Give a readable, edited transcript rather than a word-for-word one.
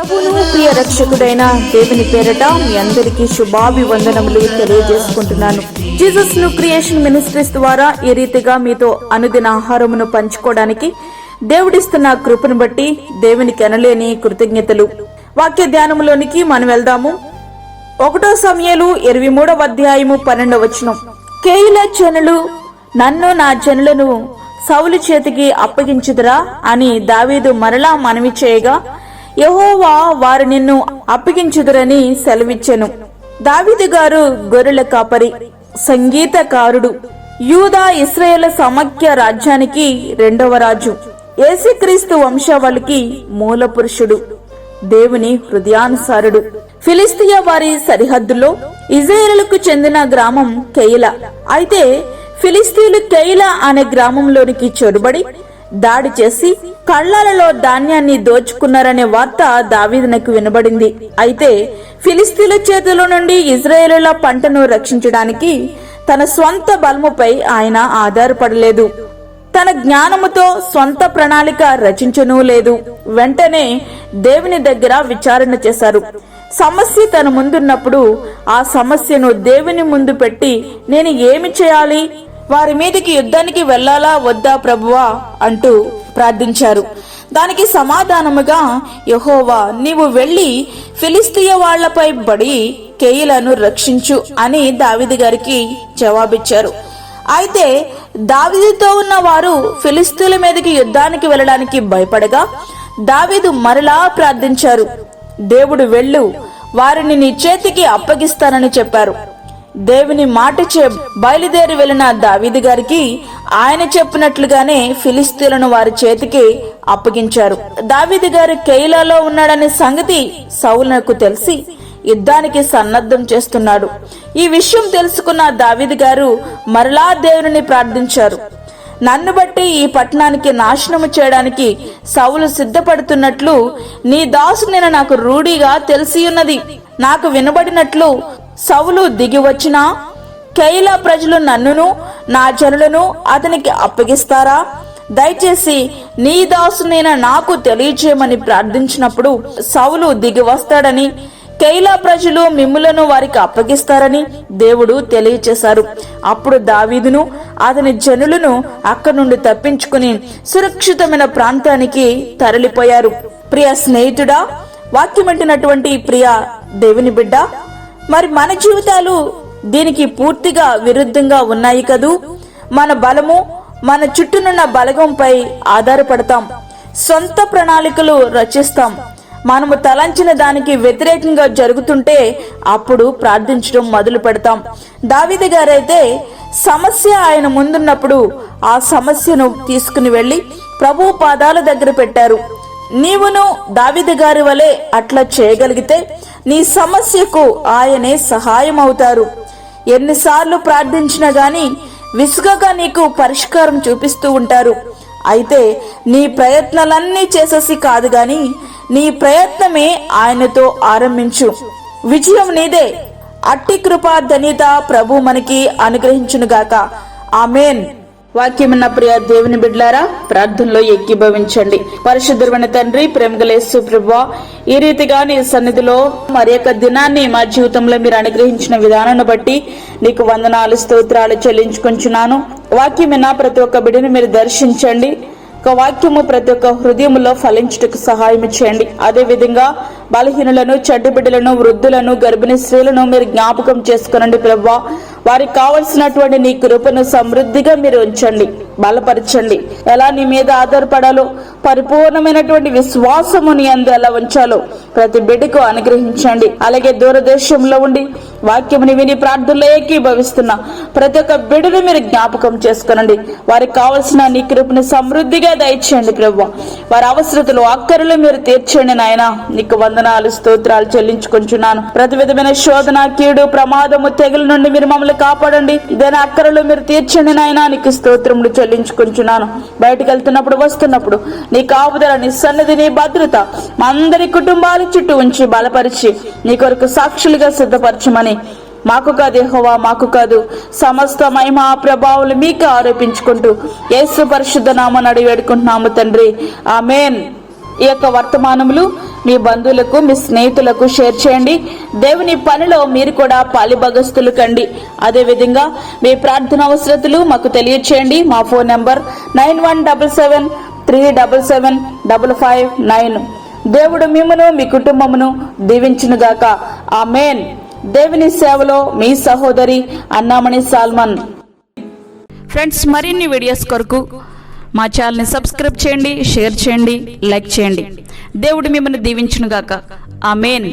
ప్రభువును ప్రియ రక్షకుడైన దేవుని పేరట మీ అందరికీ శుభాభివందనములు తెలియజేసుకుంటున్నాను. జీసస్ ను క్రియేషన్ మినిస్ట్రీస్ ద్వారా ఈ రీతిగా మీతో అనుదిన ఆహారమును పంచుకోవడానికి దేవుడిస్తున్న కృపను బట్టి దేవునికి ఎనలేని కృతజ్ఞతలు. వాక్య ధ్యానములోనికి మనం వెళ్దాము. 1 సమూయేలు 23వ అధ్యాయము 12వ వచనం. కేయిలా జనులు నన్ను నా జనులను సౌలు చేతికి అప్పగించుదురా అని దావీదు మరలా మనవి చేయగా, యెహోవా వారు నిన్ను అప్పగించుదురని సెలవిచ్చెను. దావీదు గారు గొర్రెల కాపరి, సంగీతకారుడు, యూదా ఇశ్రాయేలు సమైక్య రాజ్యానికి 2వ రాజు, యేసుక్రీస్తు వంశావళికి మూల పురుషుడు, దేవుని హృదయానుసారుడు. ఫిలిష్తీయ వారి సరిహద్దులో ఇశ్రాయేలుకు చెందిన గ్రామం కెయిలా. అయితే ఫిలిష్తీయులు కెయిలా అనే గ్రామంలోనికి చొరబడి దాడి చేసి కళ్ళాలలో ధాన్యాన్ని దోచుకున్నారనే వార్త దావీదునకు వినబడింది. అయితే ఫిలిష్తీయుల చేతిలో నుండి ఇశ్రాయేలుల పంటను రక్షించడానికి తన స్వంత బలముపై ఆయన ఆధారపడలేదు. తన జ్ఞానముతో స్వంత ప్రణాళిక రచించనూ లేదు. వెంటనే దేవుని దగ్గర విచారణ చేశారు. సమస్య తన ముందున్నప్పుడు ఆ సమస్యను దేవుని ముందు పెట్టి, నేను ఏమి చేయాలి, వారి మీదకి యుద్ధానికి వెళ్లాలా వద్దా ప్రభువా అంటూ ప్రార్థించారు. దానికి సమాధానముగా, యెహోవా నీవు వెళ్లి ఫిలిష్తీయ వాళ్లపై బడి కెయిలాను రక్షించు అని దావీదు గారికి జవాబిచ్చారు. అయితే దావీదుతో ఉన్న వారు ఫిలిష్తీయుల మీదకి యుద్ధానికి వెళ్ళడానికి భయపడగా దావీదు మరలా ప్రార్థించారు. దేవుడు వెళ్ళు, వారిని నీ చేతికి అప్పగిస్తానని చెప్పారు. దేవుని మాటచే బయలుదేరి వెళ్లిన దావీదు గారికి ఆయన చెప్పినట్లుగానే ఫిలిష్తీయులను వారి చేతికి అప్పగించారు. దావీదు గారు కెయిలాలో ఉన్నాడనే సంగతి సౌలునకు తెలిసి యుద్ధానికి సన్నద్ధం చేస్తున్నాడు. ఈ విషయం తెలుసుకున్న దావీదు గారు మరలా దేవుని ప్రార్థించారు. నన్ను బట్టి ఈ పట్టణానికి నాశనము చేయడానికి సౌలు సిద్ధపడుతున్నట్లు నీ దాసునైన నాకు రూఢిగా తెలిసియున్నది. నాకు వినబడినట్లు సౌలు దిగి వచ్చినా కెయిలా ప్రజలు నన్నును నా జనులను అతనికి అప్పగిస్తారా? దయచేసి నీ దాసునైన నాకు తెలియచేయమని ప్రార్థించినప్పుడు సౌలు దిగి వస్తాడని, కెయిలా ప్రజలు మిమ్ములను వారికి అప్పగిస్తారని దేవుడు తెలియచేశారు. అప్పుడు దావీదును అతని జనులను అక్కడి నుండి తప్పించుకుని సురక్షితమైన ప్రాంతానికి తరలిపోయారు. ప్రియ స్నేహితుడా, వాక్యమంటున్నటువంటి ప్రియ దేవుని బిడ్డ, మరి మన జీవితాలు దీనికి పూర్తిగా విరుద్ధంగా ఉన్నాయి కదూ. మన బలము మన చుట్టూనున్న బలగంపై ఆధారపడతాం, సొంత ప్రణాళికలు రచిస్తాం. మనము తలంచిన దానికి వ్యతిరేకంగా జరుగుతుంటే అప్పుడు ప్రార్థించడం మొదలు పెడతాం. దావీదు గారైతే సమస్య ఆయన ముందున్నప్పుడు ఆ సమస్యను తీసుకుని వెళ్లి ప్రభువు పాదాల దగ్గర పెట్టారు. నీవును దావీదు గారి వలె అట్లా చేయగలిగితే నీ సమస్యకు ఆయనే సహాయం అవుతారు. ఎన్నిసార్లు ప్రార్థించినా గాని విసుగగా నీకు పరిష్కారం చూపిస్తూ ఉంటారు. అయితే నీ ప్రయత్నాలన్నీ చేసేసి కాదు గాని నీ ప్రయత్నమే ఆయనతో ఆరంభించు. విజయం నీదే. అట్టి కృపా ధన్యత ప్రభు మనకి అనుగ్రహించునుగాక. ఆమేన్. వాక్యమున్న ప్రియ దేవుని బిడ్లారా, ప్రార్థనలో ఏకీభవించండి. పరిశుద్ధమైన తండ్రి, ప్రేమగల యేసు ప్రభువా, ఈ రీతిగా నీ సన్నిధిలో మరి యొక్క దినాన్ని మా జీవితంలో మీరు అనుగ్రహించిన విధానాన్ని బట్టి నీకు వందనాలు, స్తోత్రాలు చెల్లించుకుంటున్నాను. వాక్యమైన ప్రతి ఒక్క బిడ్డని మీరు దర్శించండి. ఒక వాక్యము ప్రతి ఒక్క హృదయములో ఫలించుటకు సహాయం చేయండి. అదే విధంగా బలహీనులను, చెడ్డ బిడ్డలను, వృద్ధులను, గర్భిణీ స్త్రీలను మీరు జ్ఞాపకం చేసుకునండి ప్రభువా. వారికి కావలసినటువంటి నీ కృపను సమృద్ధిగా మీరు ఉంచండి, బలపరచండి. ఎలా నీ మీద ఆధారపడాలో, పరిపూర్ణమైనటువంటి విశ్వాసము నీ అందు ఎలా ఉంచాలో ప్రతి బిడ్డకు అనుగ్రహించండి. అలాగే దూరదేశంలో ఉండి వాక్యముని విని ప్రార్థనలో ఏకీభవిస్తున్న ప్రతి ఒక్క బిడ్డను మీరు జ్ఞాపకం చేసుకునండి. వారికి కావలసిన నీ కృపను సమృద్ధిగా దయచేయండి ప్రభువా. వారి అవసరతలు, అక్కరలు మీరు తీర్చండి నాయన. నీకు వందనాలు, స్తోత్రాలు చెల్లించుకుంటున్నాను. ప్రతి విధమైన శోధన, కీడు, ప్రమాదము, తెగుల నుండి మీరు మమ్మల్ని కాపాడండి. దాని అక్కరలు మీరు తీర్చండి నాయన. నీకు స్తోత్రములు చెల్లించుకుంటున్నాను. బయటకు వెళ్తున్నప్పుడు, వస్తున్నప్పుడు నీ కాపుదల, నీ సన్నిధి, నీ భద్రత మా అందరి కుటుంబాల చుట్టూ ఉంచి బలపరిచి నీ కొరకు సాక్షులుగా సిద్ధపరచమని, మాకు కాదు యెహోవా, మాకు కాదు, సమస్త మహిమ ప్రభావాలు మీకు ఆరోపించుకుంటూ యేసు పరిశుద్ధ నామమున అడిగి వేడుకుంటున్నాము తండ్రి. ఆమేన్. ఈ యొక్క వర్తమానములు మీ బంధువులకు, మీ స్నేహితులకు షేర్ చేయండి. దేవుని పనిలో మీరు కూడా పాలిభాగస్తులు కండి. అదేవిధంగా మీ ప్రార్థన అవసరతలు మాకు తెలియచేయండి. మా ఫోన్ నంబర్ 9177377559. దేవుడు మిమ్మును, మీ కుటుంబమును దీవించునుగాక. ఆమేన్. దేవుని సేవలో మీ సహోదరి అన్నామణి సాల్మన్. ఫ్రెండ్స్, మరిన్ని వీడియోస్ కొరకు మా ఛానల్ని సబ్స్క్రైబ్ చేయండి, షేర్ చేయండి, లైక్ చేయండి. దేవుడు మిమ్మల్ని దీవించునుగాక. ఆమేన్.